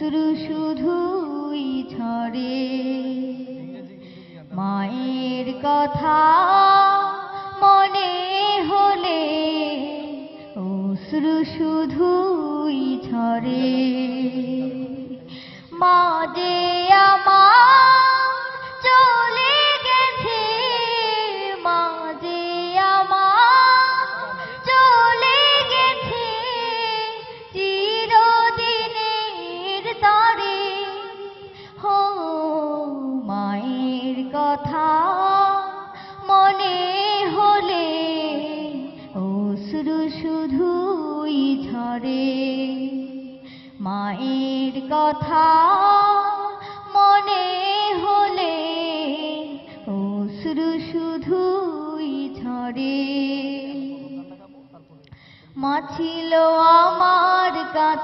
অশ্রু শুধুই ঝরে। মায়ের কথা মনে হলে অশ্রু শুধুই ঝরে। মা যে আমার চলে গেছে, মা যে আমার চলে গেছে চিরদিনের তরে। হো মায়ের কথা মনে হলে অশ্রু শুধুই ঝরে। মায়ের কথা মনে হলে অশ্রু শুধুই ঝরে। মা ছিল আমার কাছে